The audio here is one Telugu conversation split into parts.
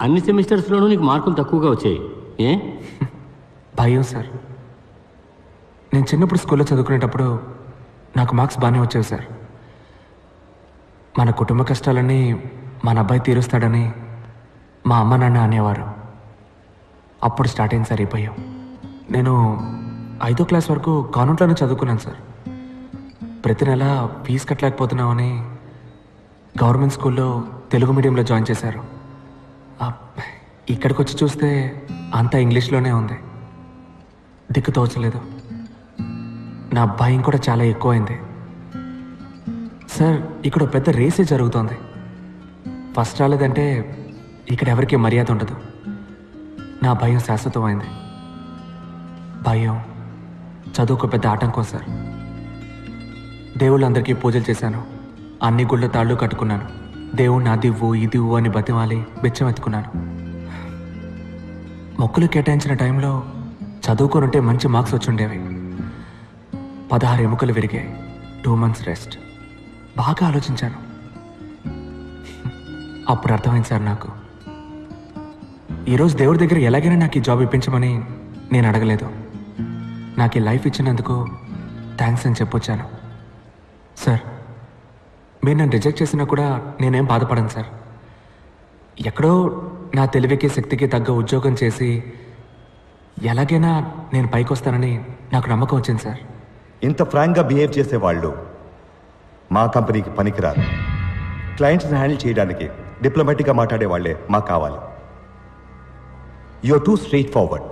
అన్ని సెమిస్టర్స్లోనూ నీకు మార్కులు తక్కువగా వచ్చాయి. ఏ? భయం సార్. నేను చిన్నప్పుడు స్కూల్లో చదువుకునేటప్పుడు నాకు మార్క్స్ బాగానే వచ్చేవి సార్. మన కుటుంబ కష్టాలన్నీ మన అబ్బాయి తీరుస్తాడని మా అమ్మ నాన్న అనేవారు. అప్పుడు స్టార్ట్ అయింది సార్ ఈ భయం. నేను 5వ క్లాస్ వరకు కాన్వెంట్లోనే చదువుకున్నాను సార్. ప్రతి నెల ఫీజు కట్టలేకపోతున్నామని గవర్నమెంట్ స్కూల్లో తెలుగు మీడియంలో జాయిన్ చేశారు. ఇక్కడికి వచ్చి చూస్తే అంతా ఇంగ్లీష్లోనే ఉంది. దిక్కు తోచలేదు. నా భయం కూడా చాలా ఎక్కువైంది సార్. ఇక్కడ పెద్ద రేసే జరుగుతోంది. ఫస్ట్ రాలేదంటే ఇక్కడ ఎవరికి మర్యాద ఉండదు. నా భయం శాశ్వతమైంది. భయం చదువుకు పెద్ద ఆటంకం సార్. దేవుళ్ళందరికీ పూజలు చేశాను. అన్ని గుళ్ళ తాళ్ళు కట్టుకున్నాను. దేవుణ్ణి అదివ్వు ఇదివ్వు అని బతిమాలి బిచ్చం ఎత్తుకున్నాను. మొక్కులు కేటాయించిన టైంలో చదువుకోనుంటే మంచి మార్క్స్ వచ్చుండేవి. 16 ఎముకలు విరిగాయి. 2 months రెస్ట్. బాగా ఆలోచించాను. అప్పుడు అర్థమైంది సార్ నాకు. ఈరోజు దేవుడి దగ్గర ఎలాగైనా నాకు ఈ జాబ్ ఇప్పించమని నేను అడగలేదు. నాకు ఈ లైఫ్ ఇచ్చినందుకు థ్యాంక్స్ అని చెప్పొచ్చాను. సార్, మీరు నన్ను రిజెక్ట్ చేసినా కూడా నేనేం బాధపడను సార్. ఎక్కడో నా తెలివికి శక్తికి తగ్గ ఉద్యోగం చేసి ఎలాగైనా నేను పైకి వస్తానని నాకు నమ్మకం వచ్చింది సార్. ఇంత ఫ్రాంక్గా బిహేవ్ చేసేవాళ్ళు మా కంపెనీకి పనికిరారు. క్లయింట్స్ని హ్యాండిల్ చేయడానికి డిప్లొమాటిక్గా మాట్లాడే వాళ్ళే మాకు కావాలి. You are too straightforward.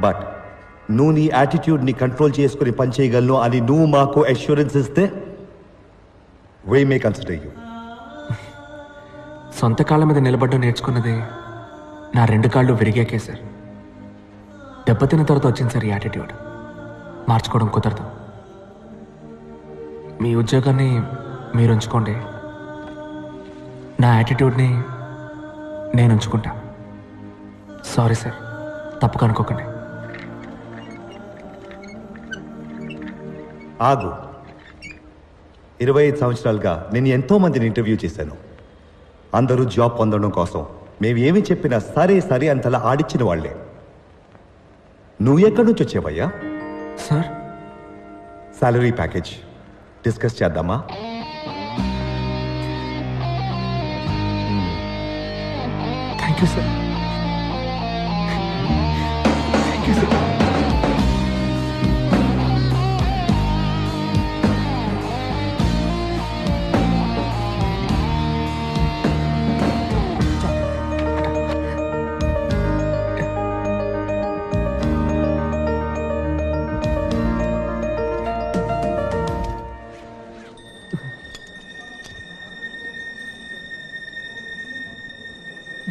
But నువ్వు నీ యాటిట్యూడ్ని కంట్రోల్ చేసుకుని పనిచేయగలను అని నువ్వు మాకు అష్యూరెన్స్ ఇస్తే వీ మే కన్సిడర్ యూ. సొంత కాళ్ళ మీద నిలబడ్డం నేర్చుకున్నది నా 2 కాళ్ళు విరిగాకే సార్. దెబ్బతిన్న తర్వాత వచ్చింది సార్ ఈ యాటిట్యూడ్. మార్చుకోవడం కుదరదు. మీ ఉద్యోగాన్ని మీరు ఉంచుకోండి. నా యాటిట్యూడ్ని నేను ఉంచుకుంటా. సారీ సార్, తప్పుగా అనుకోకండి. ఆగు. 25 సంవత్సరాలుగా నేను ఎంతో మందిని ఇంటర్వ్యూ చేశాను. అందరూ జాబ్ పొందడం కోసం మేము ఏమి చెప్పినా సరే సరే అంతలా ఆడిచ్చిన వాళ్లే. నువ్వు ఎక్కడి నుంచి వచ్చేవయ్యా? సార్, సాలరీ ప్యాకేజ్ డిస్కస్ చేద్దామా? Thank you sir. Thank you sir.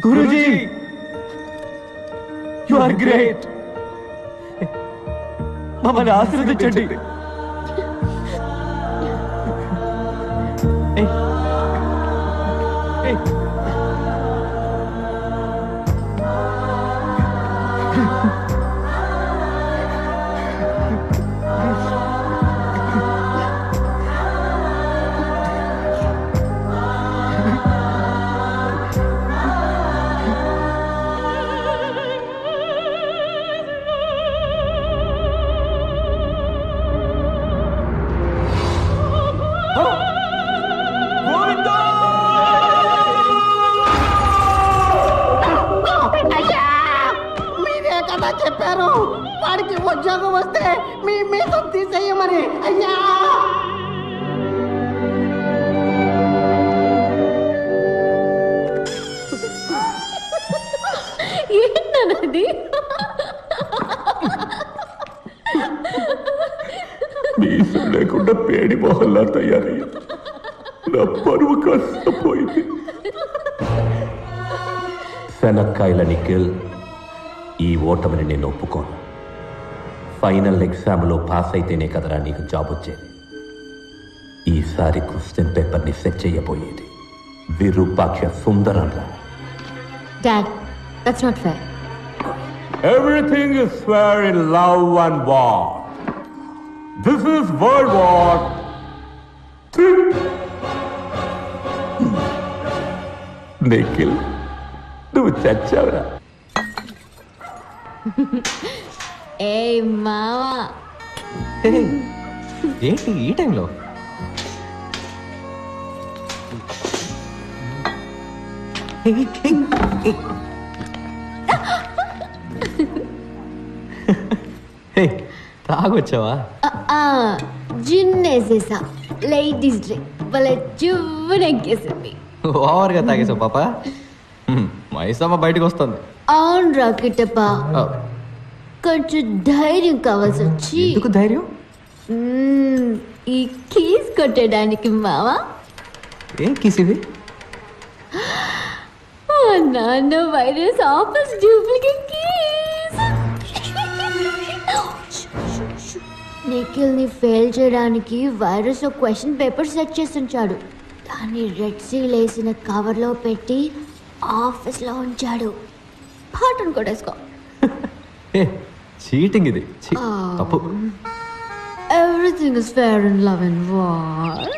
Guruji, you are great. మమ్మల్ని ఆశీర్వదించండి. చెప్పారు వాడికి ఉద్యోగం వస్తే మీ మీద తీసేయమని. అయ్యా, ఏంటన్నది? మీసం లేకుండా పేడి మొహల్లా తయారయ్యా. నా పరువు కాస్త పోయింది. శనక్కాయల నిఖిల్, ఈ ఓటమిని నేను ఒప్పుకోను. ఫైనల్ ఎగ్జామ్లో పాస్ అయితేనే కదరా నీకు జాబ్ వచ్చేది. ఈసారి క్వశ్చన్ పేపర్ని సెట్ చేయబోయేది Virupaksha సుందరంరా. Dad, that's not fair. Everything is fair in love and war. This is World War III. Nikhil నువ్వు చచ్చావురా. ఏ మావా ఏంటి ఈ టైంలో? తాగొచ్చావా? జిన్నేసేసా లేడీస్ డ్రింక్ భలే చువ్వునెక్కేసింది. ఓవర్గా తాగేసావు పాప. మైసమ్మ బయటకు వస్తుంది. అవును రాకెటప్పా, కొంచెం ధైర్యం కావాల్సి వచ్చి. ఎందుకు ధైర్యం? ఈ కీస్ కొట్టడానికి మావా. ఏం కీస్ ఇది? నాన్న virus office duplicate keys. Nikhil ని ఫెయిల్ చేయడానికి వైరస్ క్వశ్చన్ పేపర్ సెట్ చేసి ఉంచాడు. దాన్ని రెడ్ సీల్ వేసిన కవర్ లో పెట్టి ఆఫీస్ లో ఉంచాడు. పాటను కొట్టేసుకో. చీటింగ్ ఇది. తప్పు. Everything is fair in love and war.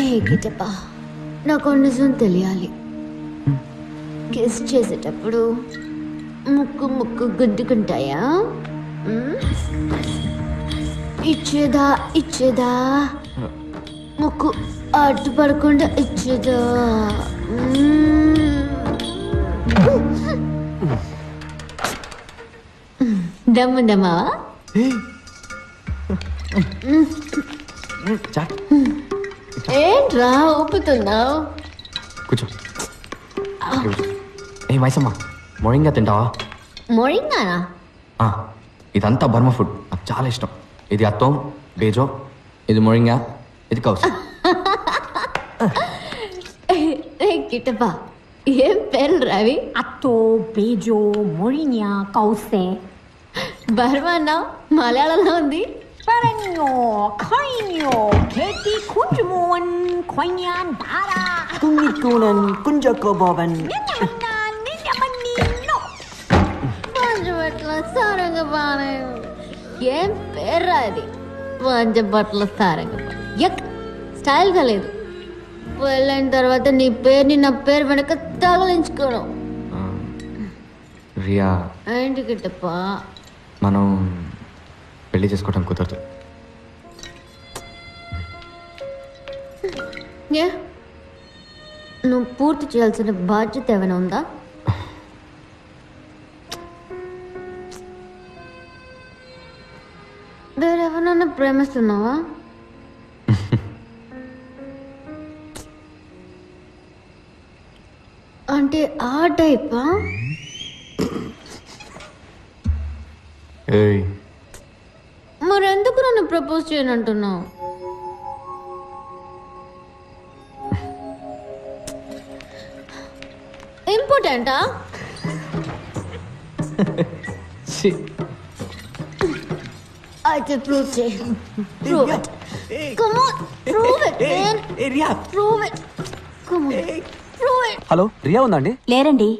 ఏ గిటప్పా, నాకు నిజం తెలియాలి. కిస్ చేసేటప్పుడు ముక్కు ముక్కు గుద్దుకుంటాయా? ఇచ్చేదా ఇచ్చేదా? ముక్కు అడ్డు పడకుండా ఇచ్చేదా? దమ్ముందమ్మా. ఏంట్రా ఊపుతున్నావు? కూర్చో. ఏ మైసమ్మ, మొరింగా తింటావా? మొరింగానా? ఇదంతా బర్మ ఫుడ్, నాకు చాలా ఇష్టం. ఇది అత్తోం బేజో, ఇది మొరింగా, ఇది కౌస్. కిటపా, ఏం పేర్లు రావి? అత్తో, బేజో, మొరినియా, కౌసే. బర్మన్నా మలయాళంలో ఉంది. పరంగో, ఖైన్యో, కేటి కుంజమోన్, ఖైన్యాన్ బారా. కుంగికూనన్ కుంజకో బోవన్. పంచబట్ల సారంగపాణి. ఏం పేర్రా అది? పంచబట్ల సారంగపాణి. యక్, స్టైల్గా లేదు. వెళ్ళిన తర్వాత నీ పేరుని నా పేరు వెనక తగిలించుకోను. రియా, ఏంటి గిట్టప్పా? మనం పెళ్లి చేసుకోవడం కుదరదు. ఏ, నువ్వు పూర్తి చేయాల్సిన బాధ్యత ఏమైనా ఉందా? వేరెవరన్నా ప్రేమిస్తున్నావా? అంటే ఆ టైపా? మరెందుకు నన్ను ప్రపోజ్ చేయనంటున్నావు? ఇంపార్టెంటా? అయితే ప్రూవ్ చేయి. Prove it. Come on, prove it man. Riya, prove it. Come on, prove it. Hello, Riya ఉందండి? లేరండి.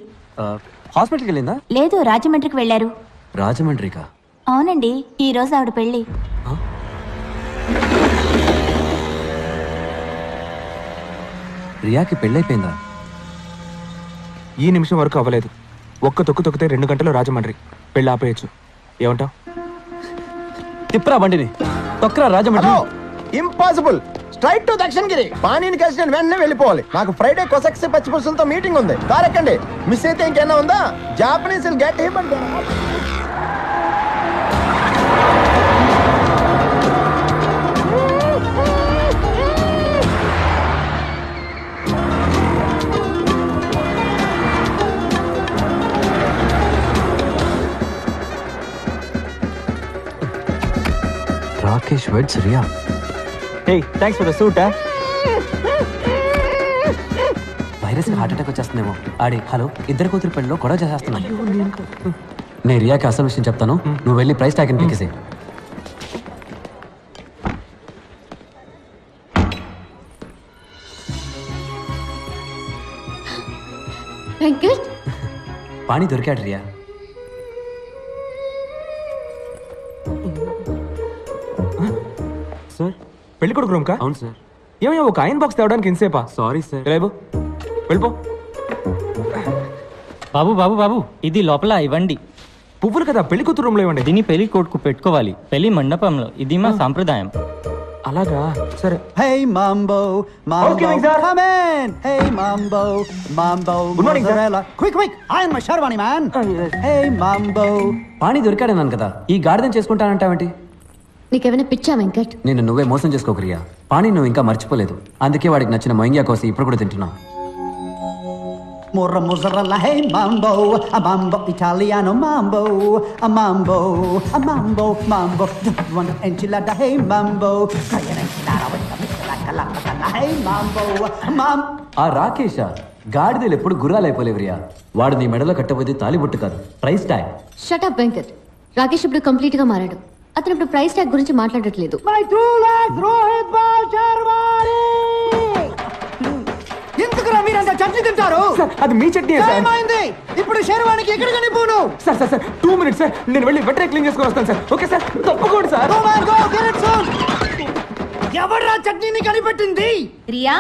హాస్పిటల్కి వెళ్ళిందా? లేదు, రాజమండ్రికి వెళ్ళారు. రాజమండ్రికా? అవునండి, ఈ రోజు ఆవిడ పెళ్ళి. రియాకి పెళ్ళైపోయిందా? ఈ నిమిషం వరకు అవ్వలేదు. ఒక్క తొక్కు తొక్కితే 2 గంటలు రాజమండ్రి. పెళ్ళి ఆపేయచ్చు. ఏమంటావు? తిప్పరా బండిని, తొక్కరా Rajahmundry. Impossible. Straight to Dakshinagiri. పానీని కలిసి నేను వెంటనే వెళ్ళిపోవాలి. నాకు ఫ్రైడే కొసక్సి పచ్చిపులుసులతో మీటింగ్ ఉంది. తారెక్కండి. మిస్ అయితే ఇంకేనా ఉందా? Japanese get him and Rakesh weds Riya. Hey, thanks for the suit. Virus heart attack వచ్చేస్తుందేమో. ఆడి హలో, ఇద్దరు కూతురు పెళ్ళిలో గొడవ చేసేస్తున్నాను. నేను రియాకి అసలు విషయం చెప్తాను, నువ్వు వెళ్ళి ప్రైస్ ట్యాగ్ పీకేసే. వెంకట్, పాణి దొరికాడు రియా. సార్, పెళ్లి కొడుకు రూమ్ కా? అవును సార్. ఏమయ్యా ఒక ఐరన్ బాక్స్ తేవడానికి ఇంతసేపా? Sorry sir. రేపు వెళ్ళిపో. బాబు బాబు బాబు ఇది లోపల ఇవ్వండి. పువ్వులు కదా, పెళ్లి కూతురు రూమ్లో ఇవ్వండి. దీన్ని పెళ్లి కొడుకు పెట్టుకోవాలి పెళ్లి మండపంలో. ఇది మా సాంప్రదాయం. అలాగా, సరే. Hey Mambo, Mambo, Okay, sir. come in. Hey Mambo, Mambo, Good morning, sir. mozzarella. Quick, iron my Sherwani man. Hey Mambo. పాణి దొరికాడన్నాను కదా, ఈ గాడిదని చేసుకుంటానంటావేంటి? నీకేమైనా పిచ్చా వెంకట్? నేను నువ్వే మోసం చేసుకోకరియా. పాణి నువ్వు ఇంకా మర్చిపోలేదు, అందుకే వాడికి నచ్చిన మొయింగా కోసం ఇప్పుడు కూడా తింటున్నావు. Morra mozzarella, hey Mambo, a Mambo Italiano Mambo, a Mambo, a Mambo, Mambo. One enchilada, hey Mambo. Cayenne enchilada with the mixalaka, hey Mambo, Mam. ఆ రాకేష గాడిదలు ఎప్పుడు గుర్రాలైపోలేవరియా. వాడు నీ మెడలో కట్టబోతే తాలిబొట్టు కాదు, price tag. Shut up Venkat. Rakesh ఇప్పుడు కంప్లీట్ గా మారాడు. అతను ఇప్పుడు ప్రైస్ ట్యాగ్ గురించి మాట్లాడట్లేదు. My true love, Rohit Bal Sherwani. ఎందుకురా మీరంతా చట్నీ తింటారు? సార్, అది మీ చట్నీ సార్. ఏమైంది? ఇప్పుడు శర్వానికి ఎక్కడ కనిపోను? Sir sir sir 2 minutes sir, నేను వెళ్ళి వెంటనే క్లీన్ చేసుకొని వస్తాను సార్. ఓకే సార్, తప్పకుండా sir. Go man, go, get it soon. ఎవడ్రా చట్నీని కనిపెట్టింది? రియా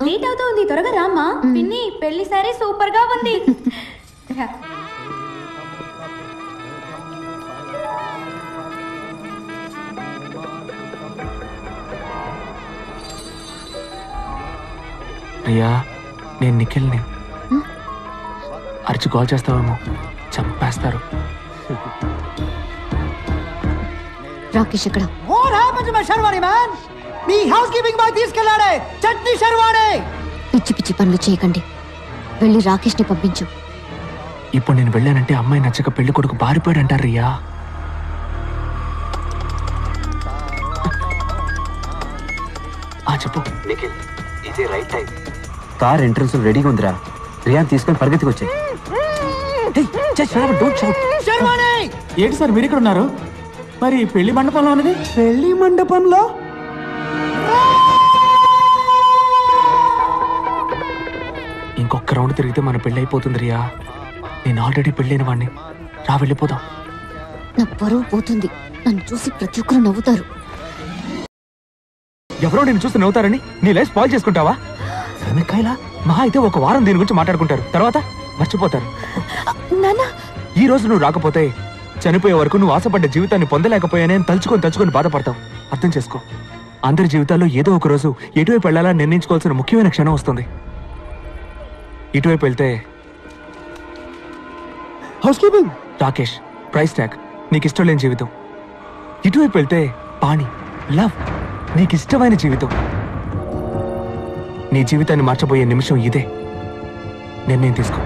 లేట్ అవుతుంది, త్వరగా రామ్మా. పిన్ని పెళ్లి సారీ సూపర్ గా ఉంది. రియా, నేను నిఖిల్ని. అరిచి కాల్ చేస్తావేమో, చంపేస్తారు. రాకేష్ ఎక్కడ? What happened to my Sherwani man? మీ హౌస్ కీపింగ్ బాయ్ తీసుకెళ్ళాడే చట్నీ శర్వాణి. పిచ్చి పిచ్చి పనులు చేయకండి, వెళ్ళి రాకేష్ ని పంపించు. ఇప్పుడు నేను వెళ్ళానంటే అమ్మాయి నచ్చక పెళ్లి కొడుకు బారిపోయాడు అంటారు రియా. చెప్పు. నిఖిల్, ఇదే రైట్ టైం. కార్ ఎంట్రన్స్ రెడీగా ఉందిరా. రియాన్ తీసుకొని పరిగెత్తికి వచ్చాయి. శర్వాణి ఏంటి సార్ మీరు ఇక్కడ ఉన్నారు? మరి పెళ్లి మండపంలో ఉన్నది? పెళ్లి మండపంలో ఇంకొక రౌండ్ తిరిగితే మన పెళ్లి అయిపోతుంది రియా. నేను ఆల్రెడీ పెళ్ళైన వాడిని. రా వెళ్ళిపోదాం. నా పరువు పోతుంది. నన్ను చూసి ప్రతి ఒక్కరు నవ్వుతారు. ఎవరో నేను చూసి నవ్వుతారని నీ లైఫ్ స్పాయిల్ చేసుకుంటావా? వెనకాయలా మహా అయితే ఒక వారం దీని గురించి మాట్లాడుకుంటారు, తర్వాత మర్చిపోతారు. ఈ రోజు నువ్వు రాకపోతే చనిపోయే వరకు నువ్వు ఆశపడ్డ జీవితాన్ని పొందలేకపోయానే తలుచుకొని బాధపడతావు. అర్థం చేసుకో. అందరి జీవితాల్లో ఏదో ఒక రోజు ఎటువైపు వెళ్ళాలని నిర్ణయించుకోవాల్సిన ముఖ్యమైన క్షణం వస్తుంది. ఇటువైపు వెళ్తే house keeping, Rakesh, price tag, నీకు ఇష్టం లేని జీవితం. ఇటువైపు వెళ్తే పాణి, లవ్, నీకు ఇష్టమైన జీవితం. నీ జీవితాన్ని మార్చబోయే నిమిషం ఇదే. నిర్ణయం తీసుకో.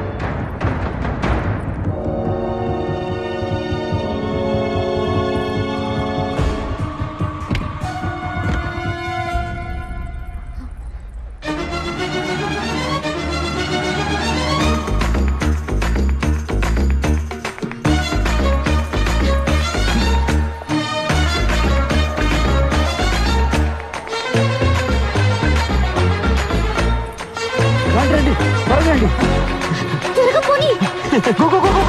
త్వరగా పోనీ. Go go go.